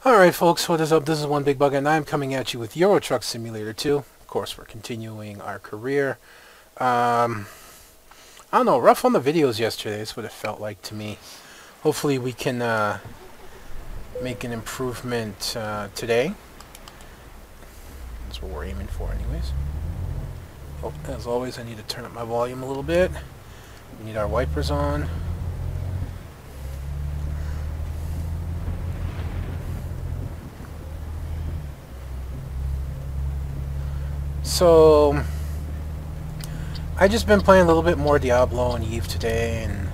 Alright folks, what is up? This is One Big Bug and I'm coming at you with Euro Truck Simulator 2. Of course, we're continuing our career. I don't know, rough on the videos yesterday. That's what it felt like to me. Hopefully we can make an improvement today. That's what we're aiming for anyways. Oh, as always, I need to turn up my volume a little bit. We need our wipers on. So, I just been playing a little bit more Diablo and Eve today, and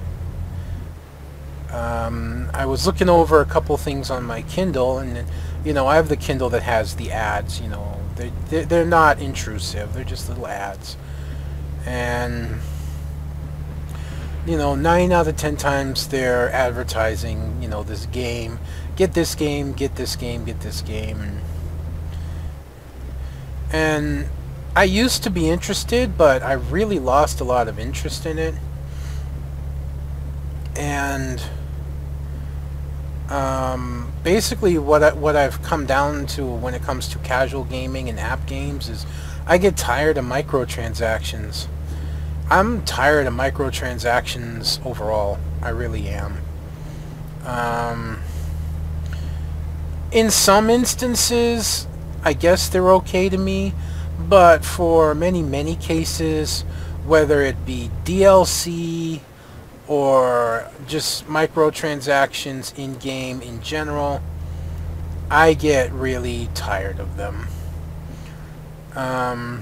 I was looking over a couple things on my Kindle, and you know, I have the Kindle that has the ads. You know, they're not intrusive; they're just little ads, and you know, 9 out of 10 times they're advertising, you know, this game, get this game, get this game, get this game, and I used to be interested, but I really lost a lot of interest in it. And basically what I've come down to when it comes to casual gaming and app games is I get tired of microtransactions. I'm tired of microtransactions overall. I really am. In some instances, I guess they're okay to me. But for many cases, whether it be DLC or just microtransactions in-game in general, I get really tired of them. I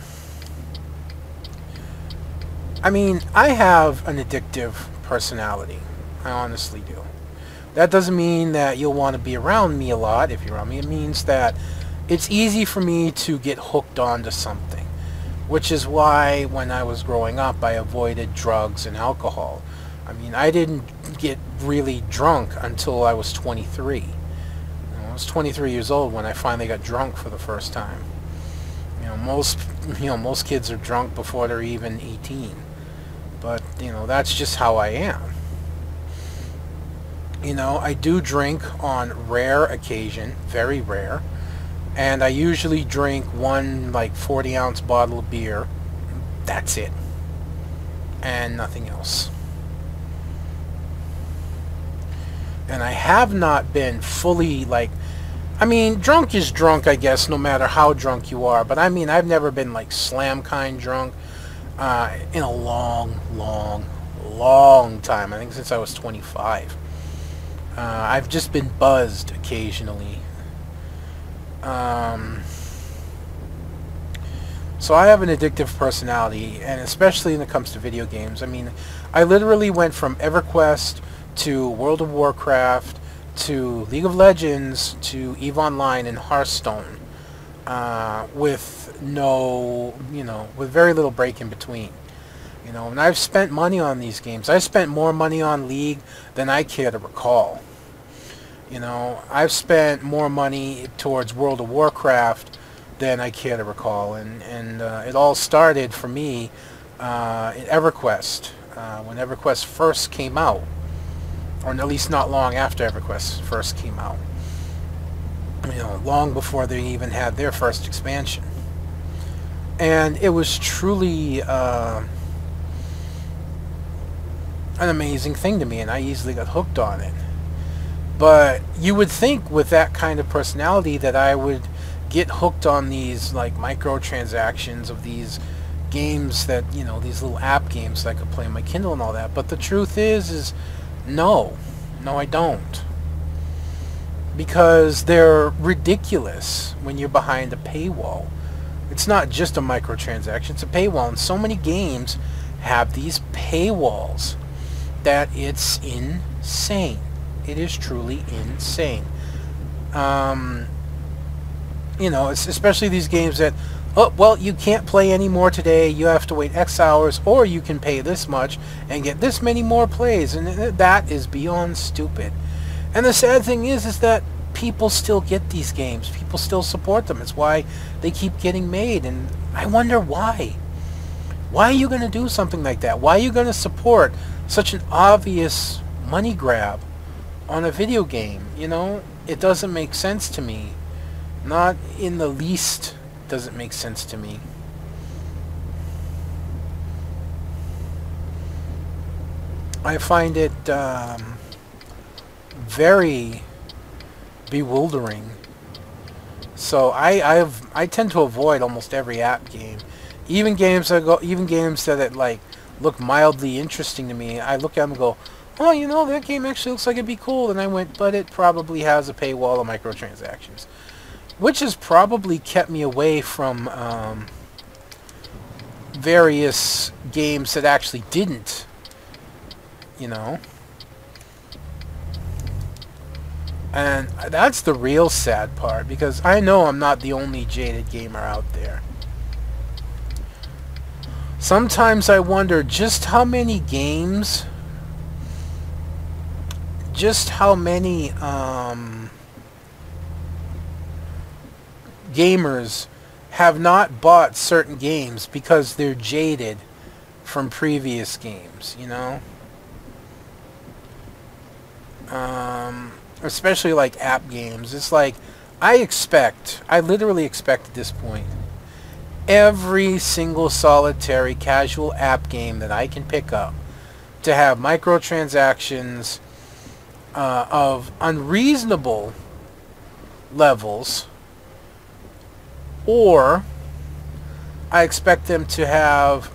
mean, I have an addictive personality. I honestly do. That doesn't mean that you'll want to be around me a lot if you're around me. It means that it's easy for me to get hooked onto something, which is why when I was growing up I avoided drugs and alcohol. I mean, I didn't get really drunk until I was 23. You know, I was 23 years old when I finally got drunk for the first time. You know, most kids are drunk before they're even 18. But, you know, that's just how I am. You know, I do drink on rare occasion, very rare. And I usually drink one, like, 40-ounce bottle of beer. That's it. And nothing else. And I have not been fully, like... I mean, drunk is drunk, I guess, no matter how drunk you are. But, I mean, I've never been, like, slam kind drunk in a long time. I think since I was 25. I've just been buzzed occasionally. So I have an addictive personality, and especially when it comes to video games. I mean, I literally went from EverQuest to World of Warcraft to League of Legends to EVE Online and Hearthstone with no, you know, with very little break in between. You know, and I've spent money on these games. I spent more money on League than I care to recall. You know, I've spent more money towards World of Warcraft than I care to recall, and it all started for me in EverQuest, when EverQuest first came out, or at least not long after EverQuest first came out. You know, long before they even had their first expansion, and it was truly an amazing thing to me, and I easily got hooked on it. But you would think with that kind of personality that I would get hooked on these, like, microtransactions of these games that, you know, these little app games that I could play on my Kindle and all that. But the truth is no, I don't. Because they're ridiculous when you're behind a paywall. It's not just a microtransaction, it's a paywall. And so many games have these paywalls that it's insane. It is truly insane. You know, it's especially these games that, oh, well, you can't play anymore today. You have to wait X hours, or you can pay this much and get this many more plays. And that is beyond stupid. And the sad thing is that people still get these games. People still support them. It's why they keep getting made. And I wonder why. Why are you going to do something like that? Why are you going to support such an obvious money grab on a video game. You know, it doesn't make sense to me. Not in the least does it make sense to me. I find it very bewildering. So I tend to avoid almost every app game, even games that like look mildly interesting to me. I look at them and go, oh, you know, that game actually looks like it'd be cool. And I went, but it probably has a paywall of microtransactions, which has probably kept me away from various games that actually didn't. You know. And that's the real sad part, because I know I'm not the only jaded gamer out there. Sometimes I wonder just how many games, just how many gamers have not bought certain games because they're jaded from previous games, you know? Especially like app games. It's like I literally expect at this point every single solitary casual app game that I can pick up to have microtransactions of unreasonable levels, or I expect them to have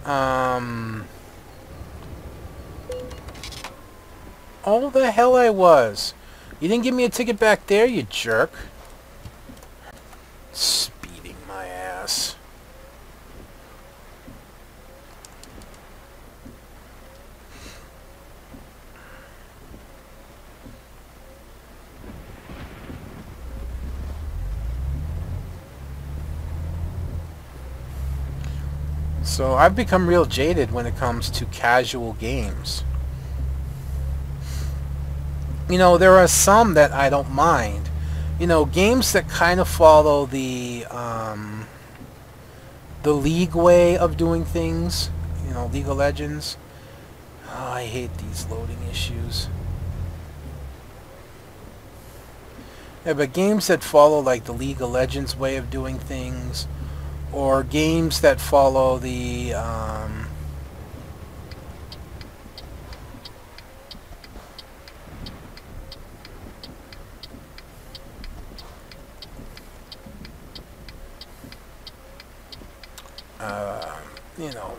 all the hell I was. You didn't give me a ticket back there, you jerk. Speeding my ass. So I've become real jaded when it comes to casual games. You know, there are some that I don't mind. You know, games that kind of follow the League way of doing things. You know, League of Legends. Oh, I hate these loading issues. Yeah, but games that follow like the League of Legends way of doing things, or games that follow the you know,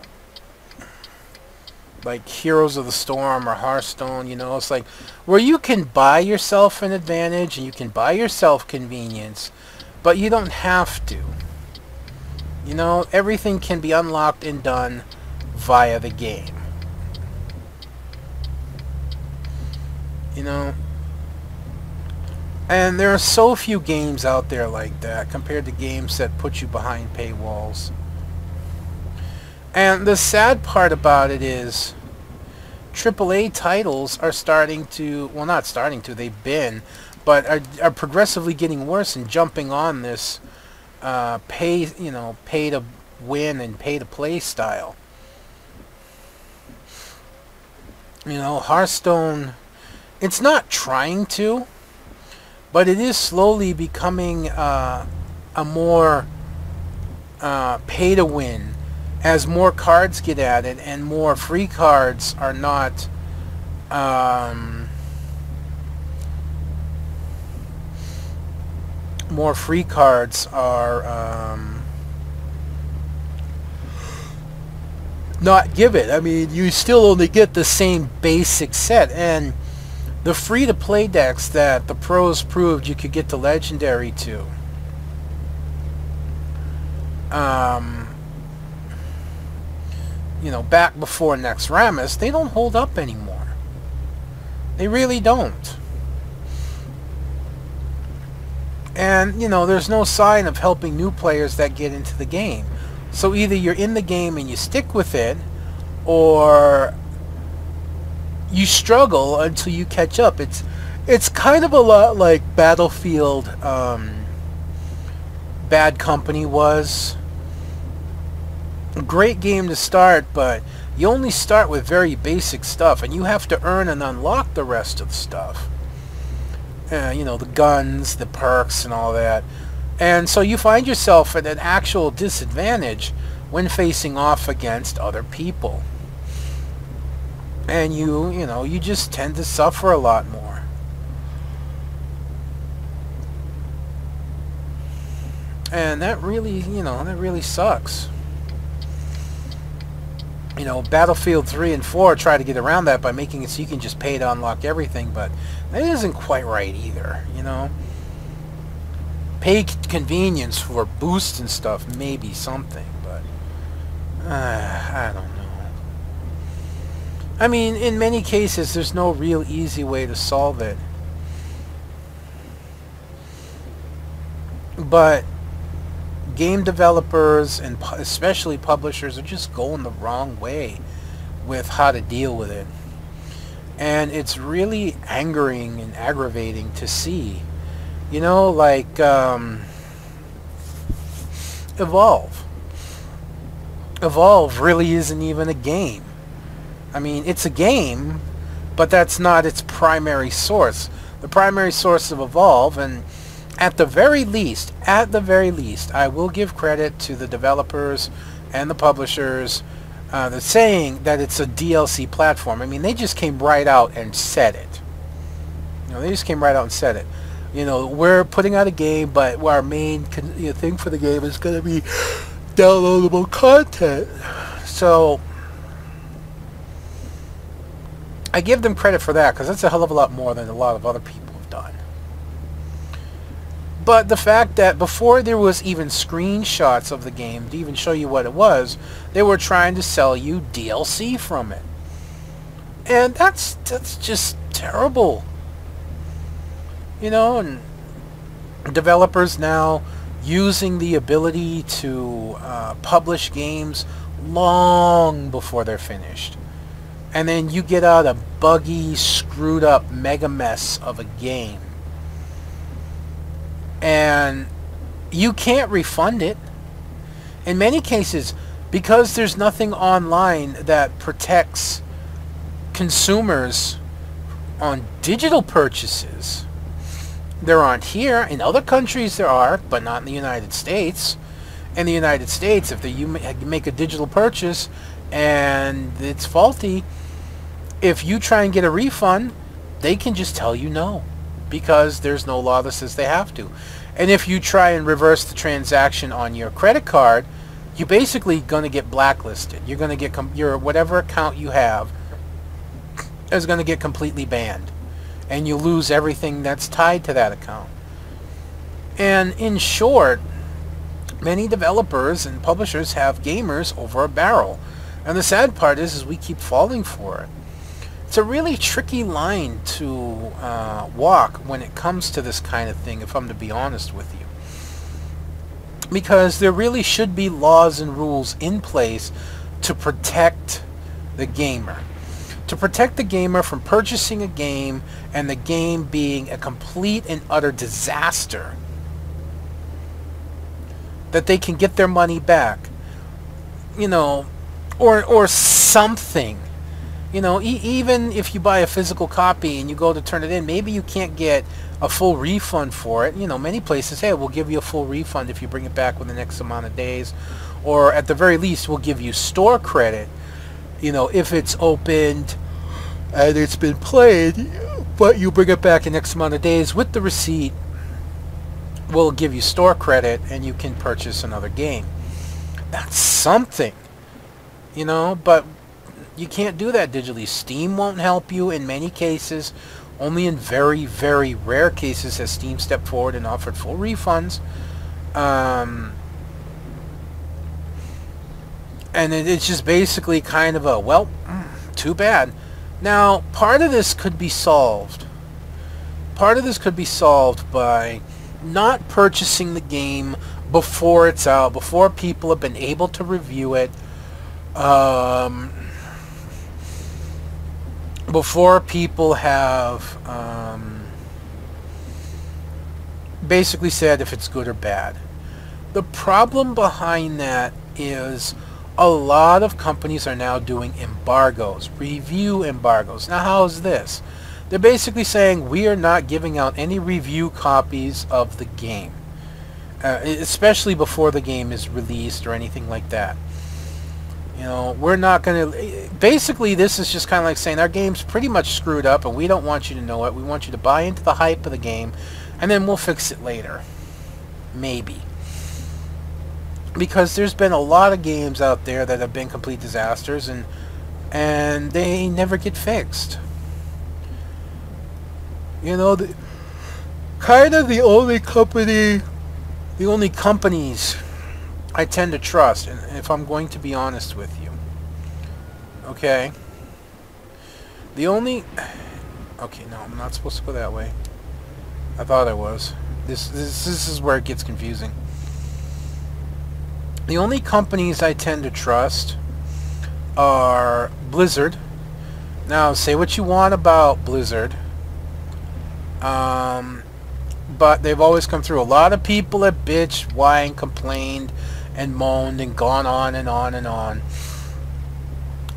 like Heroes of the Storm or Hearthstone. You know, it's like where you can buy yourself an advantage and you can buy yourself convenience, but you don't have to. You know, everything can be unlocked and done via the game. You know, and there are so few games out there like that compared to games that put you behind paywalls. And the sad part about it is AAA titles are starting to, well, not starting to, they've been, but are progressively getting worse and jumping on this pay to win and pay to play style. You know, Hearthstone, it's not trying to, but it is slowly becoming a more pay to win as more cards get added and more free cards are not more free cards are not given. I mean, you still only get the same basic set, and the free-to-play decks that the pros proved you could get to Legendary to, you know, back before next Rammus, they don't hold up anymore. They really don't. And, you know, there's no sign of helping new players that get into the game. So either you're in the game and you stick with it, or you struggle until you catch up. It's kind of a lot like Battlefield Bad Company was. A great game to start, but you only start with very basic stuff, and you have to earn and unlock the rest of the stuff. You know, the guns, the perks, and all that. And so you find yourself at an actual disadvantage when facing off against other people. And you know, you just tend to suffer a lot more. And that really, you know, that really sucks. You know, Battlefield 3 and 4 try to get around that by making it so you can just pay to unlock everything, but that isn't quite right either, you know. Pay convenience for boosts and stuff, maybe something, but I don't know. I mean, in many cases, there's no real easy way to solve it. But game developers and especially publishers are just going the wrong way with how to deal with it. And it's really angering and aggravating to see. You know, like Evolve. Evolve really isn't even a game. I mean, it's a game, but that's not its primary source. The primary source of Evolve, and at the very least, I will give credit to the developers and the publishers that's saying that it's a DLC platform. I mean, they just came right out and said it. You know, they just came right out and said it. You know, we're putting out a game, but our main thing for the game is going to be downloadable content. So I give them credit for that, because that's a hell of a lot more than a lot of other people have done. But the fact that before there was even screenshots of the game to even show you what it was, they were trying to sell you DLC from it. And that's just terrible. You know, and developers now using the ability to publish games long before they're finished. And then you get out a buggy, screwed up mega mess of a game. And you can't refund it. In many cases, because there's nothing online that protects consumers on digital purchases. There aren't here. In other countries there are, but not in the United States. In the United States, if you make a digital purchase and it's faulty, if you try and get a refund, they can just tell you no, because there's no law that says they have to. And if you try and reverse the transaction on your credit card, you're basically going to get blacklisted. You're going to get your whatever account you have is going to get completely banned, and you lose everything that's tied to that account. And in short, many developers and publishers have gamers over a barrel. And the sad part is we keep falling for it. It's a really tricky line to walk when it comes to this kind of thing, if I'm to be honest with you. Because there really should be laws and rules in place to protect the gamer. To protect the gamer from purchasing a game and the game being a complete and utter disaster. That they can get their money back. You know, or something. You know, even if you buy a physical copy and you go to turn it in, maybe you can't get a full refund for it. You know, many places, hey, we'll give you a full refund if you bring it back within the next amount of days. Or at the very least, we'll give you store credit, you know, if it's opened and it's been played, but you bring it back in the next amount of days with the receipt, we'll give you store credit and you can purchase another game. That's something, you know, but you can't do that digitally. Steam won't help you in many cases. Only in very, very rare cases has Steam stepped forward and offered full refunds. And it's just basically kind of a, well, too bad. Now, part of this could be solved. Part of this could be solved by not purchasing the game before it's out, before people have been able to review it. Before people have basically said if it's good or bad. The problem behind that is a lot of companies are now doing embargoes, review embargoes. Now, how is this? They're basically saying we are not giving out any review copies of the game, especially before the game is released or anything like that. You know, we're not going to... Basically, this is just kind of like saying our game's pretty much screwed up and we don't want you to know it. We want you to buy into the hype of the game and then we'll fix it later. Maybe. Because there's been a lot of games out there that have been complete disasters and they never get fixed. You know, kind of the only companies I tend to trust, and if I'm going to be honest with you, okay, okay, no, I'm not supposed to go that way. I thought I was. This is where it gets confusing. The only companies I tend to trust are Blizzard. Now, say what you want about Blizzard, but they've always come through. A lot of people have bitched, whined, complained, and moaned and gone on and on and on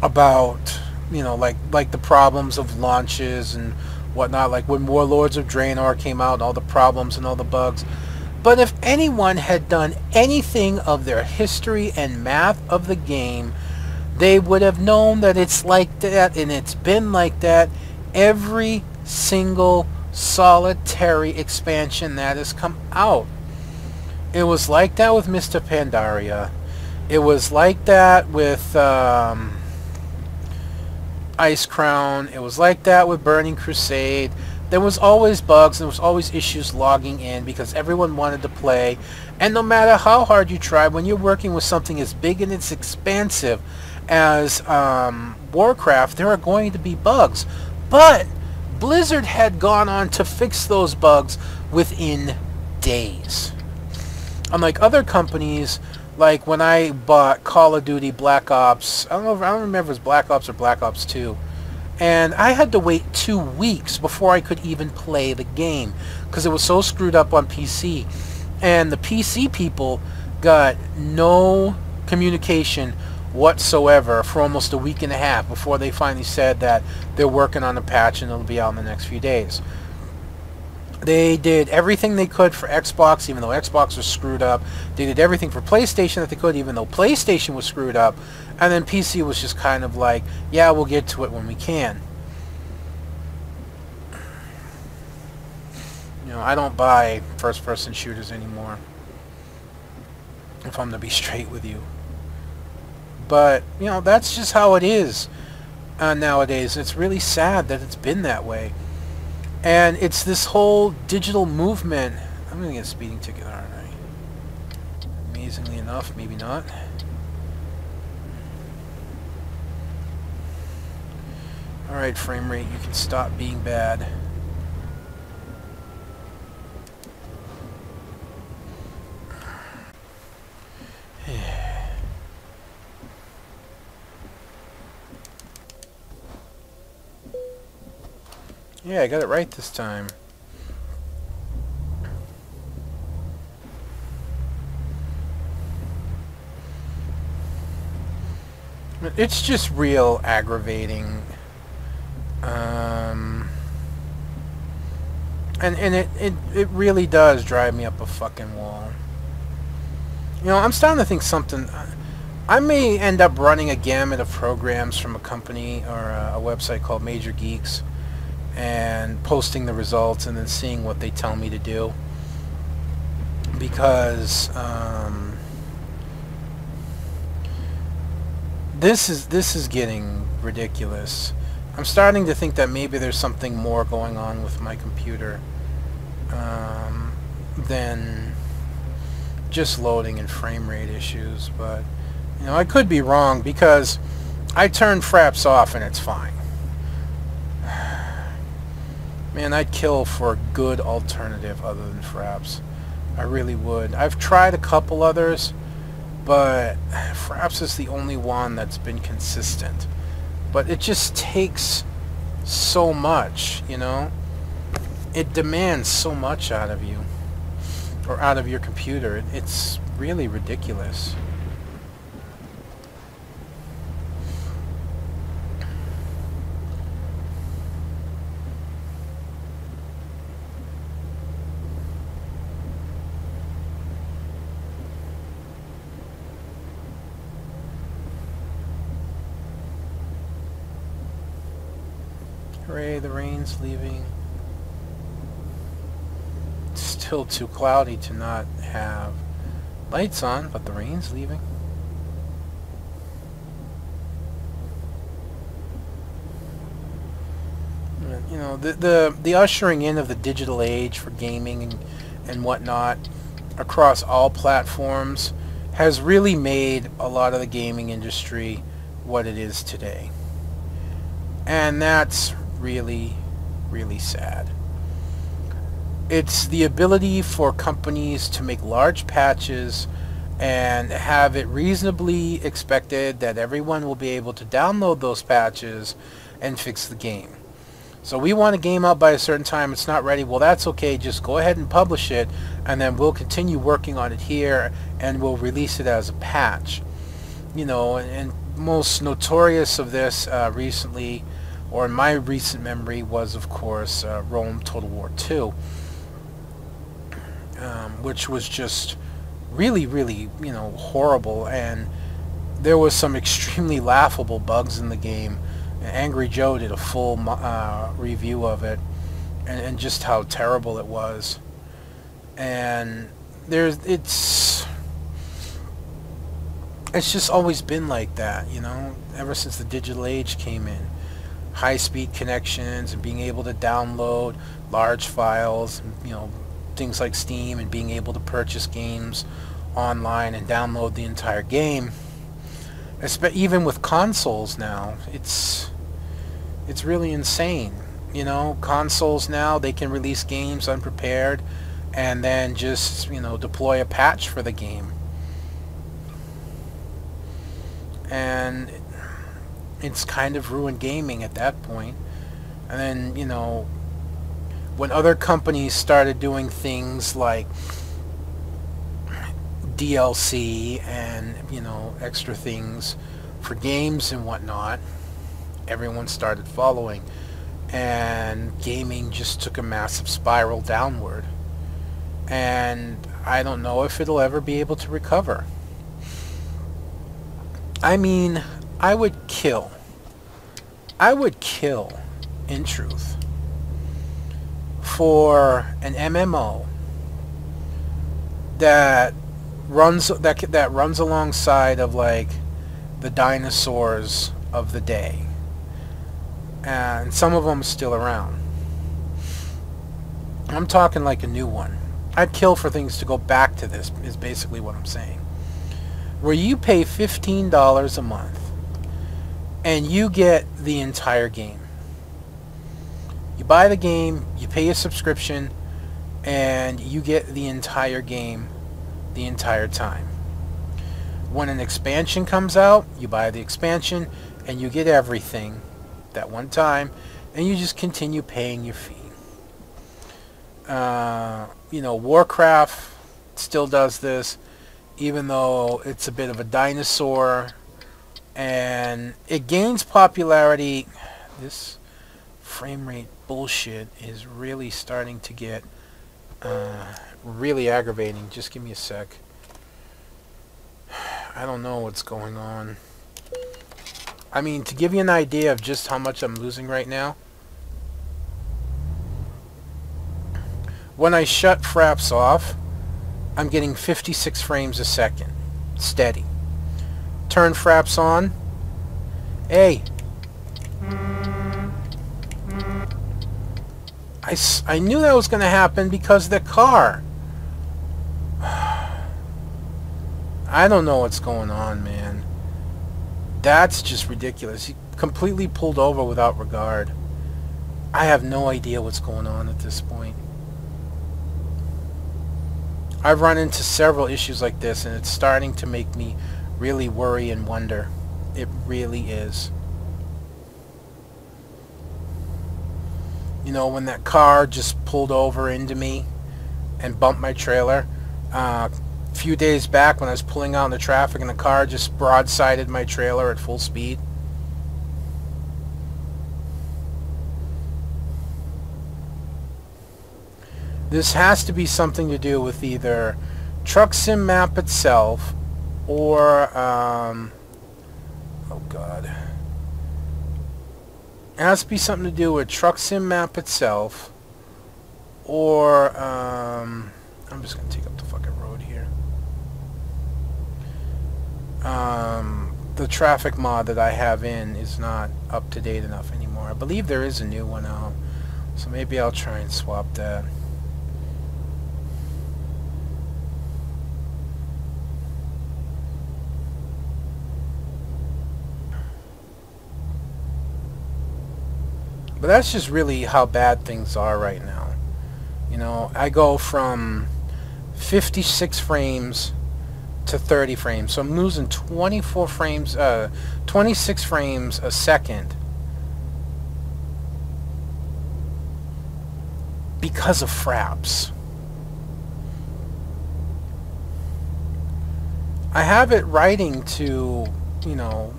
about, you know, like the problems of launches and whatnot, like when Warlords of Draenor came out, all the problems and all the bugs. But if anyone had done anything of their history and math of the game, they would have known that it's like that, and it's been like that every single solitary expansion that has come out. It was like that with Mr. Pandaria. It was like that with Ice Crown. It was like that with Burning Crusade. There was always bugs, and there was always issues logging in because everyone wanted to play. And no matter how hard you try, when you're working with something as big and as expansive as Warcraft, there are going to be bugs. But Blizzard had gone on to fix those bugs within days. Unlike other companies, like when I bought Call of Duty Black Ops, I don't remember if it was Black Ops or Black Ops 2, and I had to wait 2 weeks before I could even play the game because it was so screwed up on PC. And the PC people got no communication whatsoever for almost a week and a half before they finally said that they're working on a patch and it'll be out in the next few days. They did everything they could for Xbox, even though Xbox was screwed up. They did everything for PlayStation that they could, even though PlayStation was screwed up. And then PC was just kind of like, yeah, we'll get to it when we can. You know, I don't buy first-person shooters anymore, if I'm to be straight with you. But, you know, that's just how it is nowadays. It's really sad that it's been that way. And it's this whole digital movement. I'm going to get a speeding ticket, aren't I? Amazingly enough, maybe not. Alright, frame rate, you can stop being bad. Yeah, I got it right this time. It's just real aggravating. And it really does drive me up a fucking wall. You know, I'm starting to think something... I may end up running a gamut of programs from a company or a website called Major Geeks, and posting the results and then seeing what they tell me to do, because this is getting ridiculous. I'm starting to think that maybe there's something more going on with my computer than just loading and frame rate issues. But you know, I could be wrong, because I turned Fraps off and it's fine. Man, I'd kill for a good alternative other than Fraps. I really would. I've tried a couple others, but Fraps is the only one that's been consistent. But it just takes so much, you know? It demands so much out of you, or out of your computer. It's really ridiculous. Hooray, the rain's leaving. It's still too cloudy to not have lights on, but the rain's leaving. You know, the ushering in of the digital age for gaming and whatnot across all platforms has really made a lot of the gaming industry what it is today. And that's really, really sad. It's the ability for companies to make large patches and have it reasonably expected that everyone will be able to download those patches and fix the game. So we want a game out by a certain time, it's not ready, well that's okay, just go ahead and publish it, and then we'll continue working on it here, and we'll release it as a patch. You know, and most notorious of this recently, or in my recent memory, was of course Rome Total War 2, which was just really, really, you know, horrible, and there was some extremely laughable bugs in the game. Angry Joe did a full review of it, and just how terrible it was. And it's just always been like that, you know, ever since the digital age came in. High-speed connections and being able to download large files, you know, things like Steam, and being able to purchase games online and download the entire game. Even with consoles now, it's really insane. You know, consoles now, they can release games unprepared and then just, you know, deploy a patch for the game. And it's kind of ruined gaming at that point. And then, you know, when other companies started doing things like DLC and, you know, extra things for games and whatnot, everyone started following, and gaming just took a massive spiral downward, and I don't know if it'll ever be able to recover. I mean, I would kill, in truth, for an MMO that runs alongside of like the dinosaurs of the day, and some of them are still around. I'm talking like a new one. I'd kill for things to go back to this, is basically what I'm saying. Where you pay $15 a month and you get the entire game. You buy the game, you pay a subscription, and you get the entire game the entire time. When an expansion comes out, you buy the expansion and you get everything that one time, and you just continue paying your fee. You know, Warcraft still does this, even though it's a bit of a dinosaur, and it gains popularity. This frame rate bullshit is really starting to get really aggravating. Just give me a sec. I don't know what's going on. I mean, to give you an idea of just how much I'm losing right now, when I shut Fraps off, I'm getting 56 frames a second, steady. Turn Fraps on, hey, I knew that was going to happen because of the car. I don't know what's going on, man. That's just ridiculous. He completely pulled over without regard. I have no idea what's going on at this point. I've run into several issues like this, and it's starting to make me really worry and wonder. It really is. You know, when that car just pulled over into me and bumped my trailer, a few days back when I was pulling out in the traffic and the car just broadsided my trailer at full speed. This has to be something to do with either Truck Sim Map itself or, oh God, It has to be something to do with Truck Sim Map itself, or I'm just gonna take up the fucking road here. The traffic mod that I have in is not up to date enough anymore. I believe there is a new one out, so maybe I'll try and swap that. But that's just really how bad things are right now. You know, I go from 56 frames to 30 frames, so I'm losing 24 frames, 26 frames a second because of Fraps. I have it writing to, you know,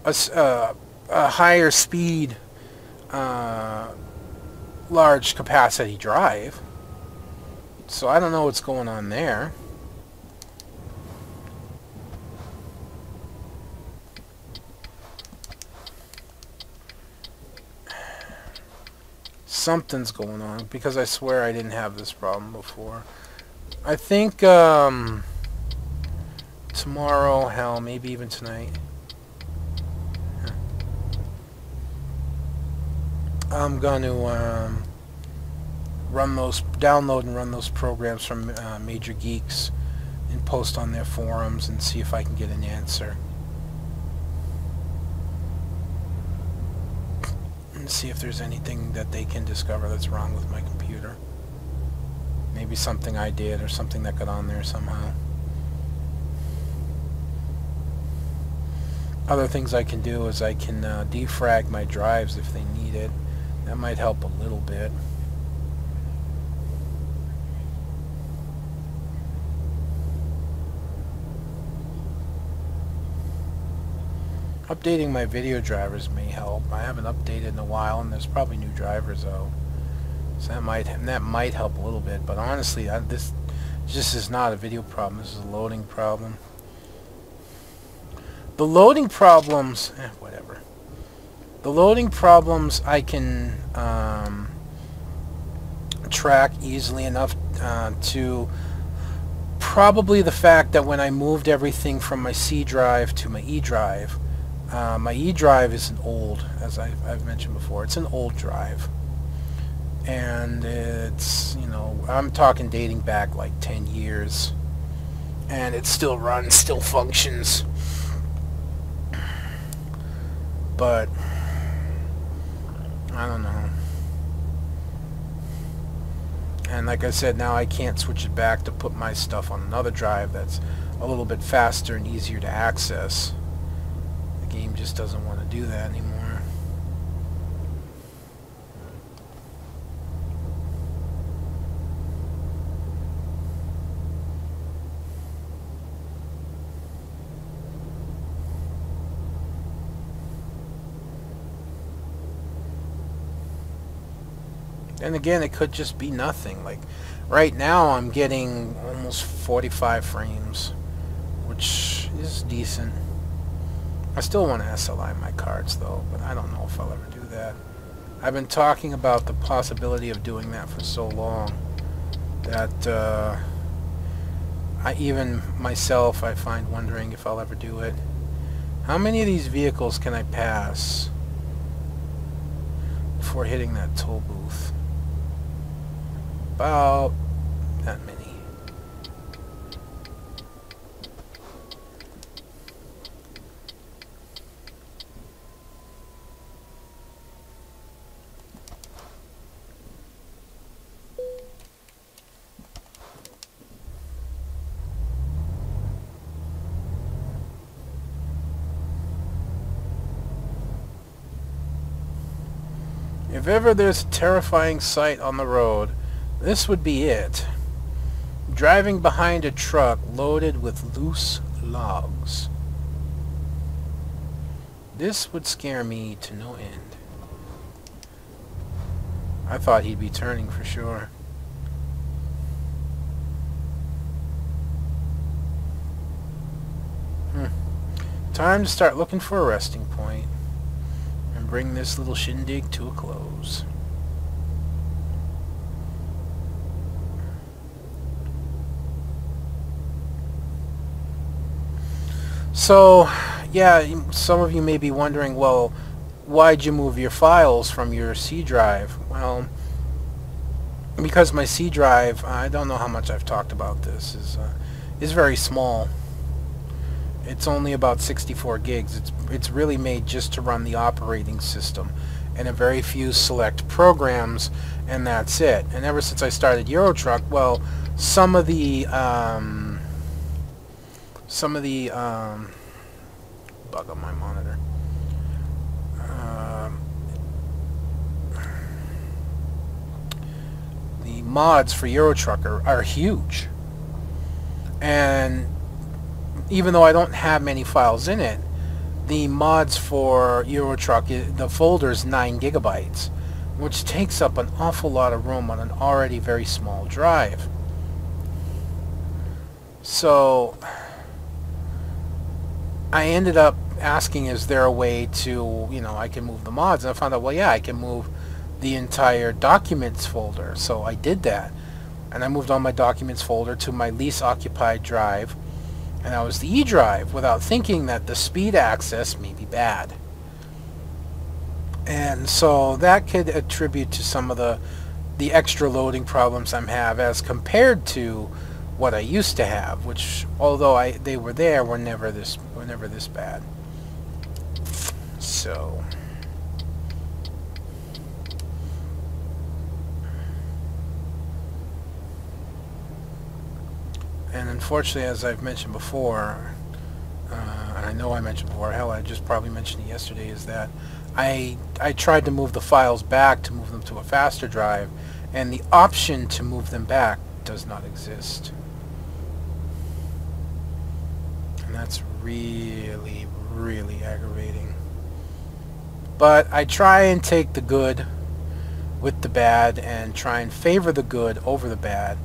a higher speed, large capacity drive, so I don't know what's going on there. Something's going on, because I swear I didn't have this problem before. I think tomorrow, hell, maybe even tonight, I'm going to download and run those programs from Major Geeks and post on their forums and see if I can get an answer. And see if there's anything that they can discover that's wrong with my computer. Maybe something I did or something that got on there somehow. Other things I can do is I can defrag my drives if they need it. That might help a little bit. Updating my video drivers may help. I haven't updated in a while, and there's probably new drivers out, so that might help a little bit. But honestly, this just is not a video problem. This is a loading problem. The loading problems, whatever. The loading problems I can track easily enough to probably the fact that when I moved everything from my C drive to my E drive. My E drive is an old, as I've mentioned before, it's an old drive, and it's, you know, I'm talking dating back like 10 years, and it still runs, still functions, but I don't know. And like I said, now I can't switch it back to put my stuff on another drive that's a little bit faster and easier to access. Game just doesn't want to do that anymore. And again, it could just be nothing. Like right now I'm getting almost 45 frames, which is decent. I still want to SLI my cards though, but I don't know if I'll ever do that. I've been talking about the possibility of doing that for so long that even myself I find wondering if I'll ever do it. How many of these vehicles can I pass before hitting that toll booth? About that many. If ever there's a terrifying sight on the road, this would be it. Driving behind a truck loaded with loose logs. This would scare me to no end. I thought he'd be turning for sure. Time to start looking for a resting point. And bring this little shindig to a close. So, yeah, some of you may be wondering, well, why'd you move your files from your C drive? Well, because my C drive, I don't know how much I've talked about this, is very small. It's only about 64 gigs. It's really made just to run the operating system and a very few select programs, and that's it. And ever since I started Euro Truck, well, some of the bug on my monitor. The mods for Euro Truck are huge, and even though I don't have many files in it, the mods for Euro Truck, the folder is 9 gigabytes, which takes up an awful lot of room on an already very small drive. So I ended up asking, is there a way to, I can move the mods, and I found out, well, yeah, I can move the entire documents folder. So I did that, and I moved all my documents folder to my least occupied drive, and that was the E drive, without thinking that the speed access may be bad. And so that could attribute to some of the extra loading problems I have as compared to what I used to have, which, although they were there, were never this bad. So and unfortunately, as I've mentioned before, I know I mentioned before, hell, I just probably mentioned it yesterday, is that I tried to move the files back to move them to a faster drive, and the option to move them back does not exist. And that's really, really aggravating. But I try and take the good with the bad and try and favor the good over the bad.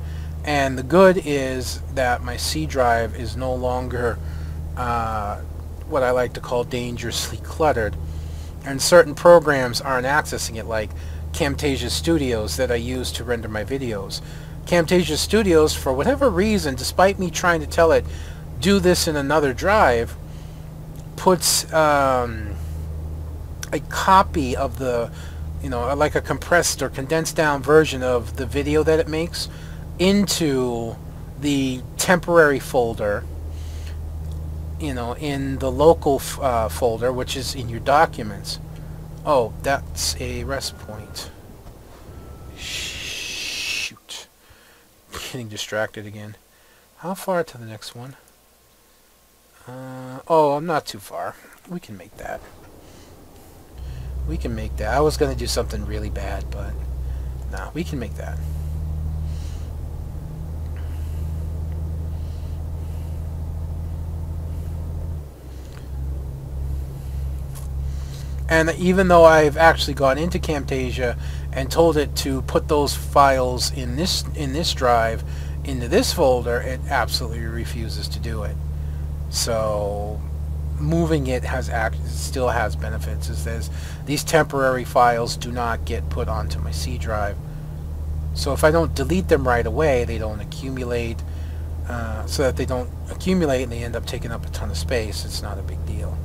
And the good is that my C drive is no longer what I like to call dangerously cluttered, and certain programs aren't accessing it, like Camtasia Studios that I use to render my videos. Camtasia Studios, for whatever reason, despite me trying to tell it do this in another drive, puts a copy of the, like a compressed or condensed down version of the video that it makes into the temporary folder, in the local folder, which is in your documents. Oh, that's a rest point. Shoot. Getting distracted again. How far to the next one? Oh, I'm not too far. We can make that. We can make that. I was going to do something really bad, but nah, we can make that. And even though I've actually gone into Camtasia and told it to put those files in this drive into this folder, it absolutely refuses to do it. So moving it still has benefits. These temporary files do not get put onto my C drive. So if I don't delete them right away, they don't accumulate. So that they don't accumulate and they end up taking up a ton of space, it's not a big deal.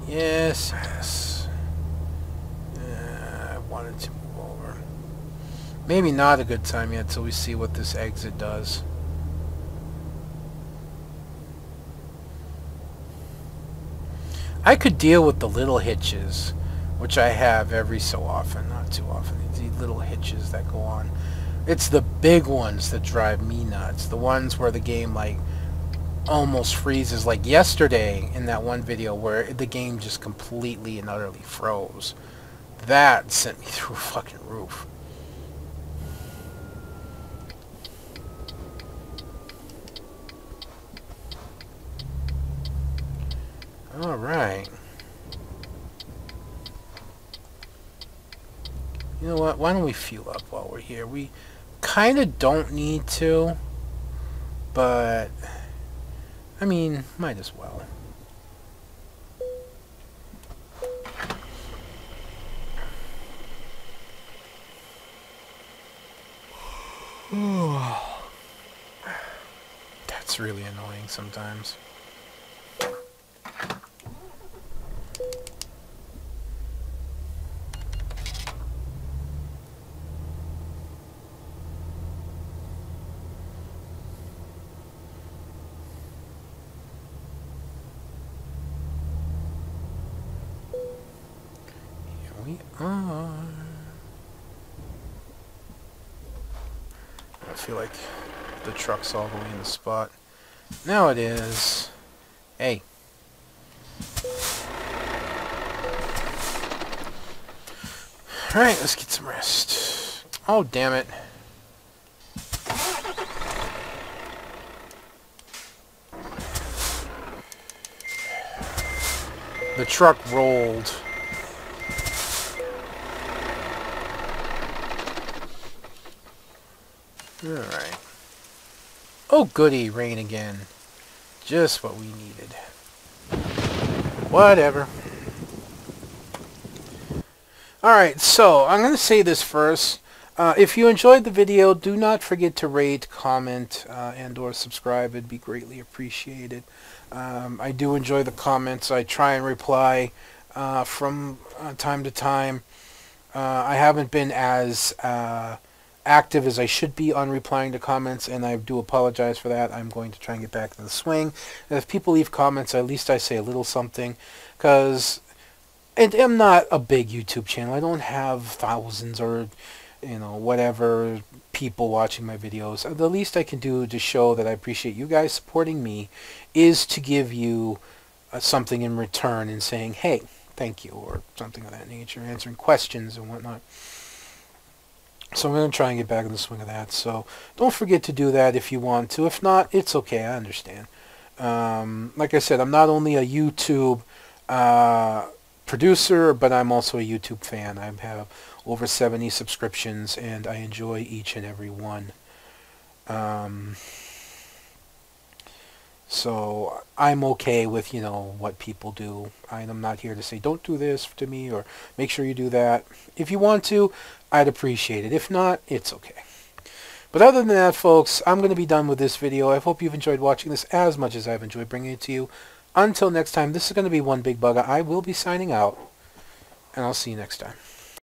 Yes, yes. I wanted to move over. Maybe not a good time yet till we see what this exit does. I could deal with the little hitches, which I have every so often, not too often. It's the little hitches that go on. It's the big ones that drive me nuts. The ones where the game, like, almost freezes, like yesterday in that one video where the game just completely and utterly froze. That sent me through a fucking roof. Alright. You know what? Why don't we fuel up while we're here? We kind of don't need to, but I mean, might as well. That's really annoying sometimes. We are. I feel like the truck's all the way in the spot. Now it is. Hey. Alright, let's get some rest. Oh, damn it. The truck rolled. Alright. Oh goody, rain again. Just what we needed. Whatever. Alright, so I'm going to say this first. If you enjoyed the video, do not forget to rate, comment, and or subscribe. It'd be greatly appreciated. I do enjoy the comments. I try and reply from time to time. I haven't been as active as I should be on replying to comments, and I do apologize for that. I'm going to try and get back to the swing. And if people leave comments, at least I say a little something, because I'm not a big YouTube channel. I don't have thousands or, you know, whatever people watching my videos. The least I can do to show that I appreciate you guys supporting me is to give you something in return and saying, hey, thank you, or something of that nature, answering questions and whatnot. So I'm going to try and get back in the swing of that. So don't forget to do that if you want to. If not, it's okay. I understand. Like I said, I'm not only a YouTube producer, but I'm also a YouTube fan. I have over 70 subscriptions, and I enjoy each and every one. So I'm okay with, you know, what people do. I'm not here to say, don't do this to me, or make sure you do that. If you want to, I'd appreciate it. If not, it's okay. But other than that, folks, I'm going to be done with this video. I hope you've enjoyed watching this as much as I've enjoyed bringing it to you. Until next time, this is going to be One Big Bugger. I will be signing out, and I'll see you next time.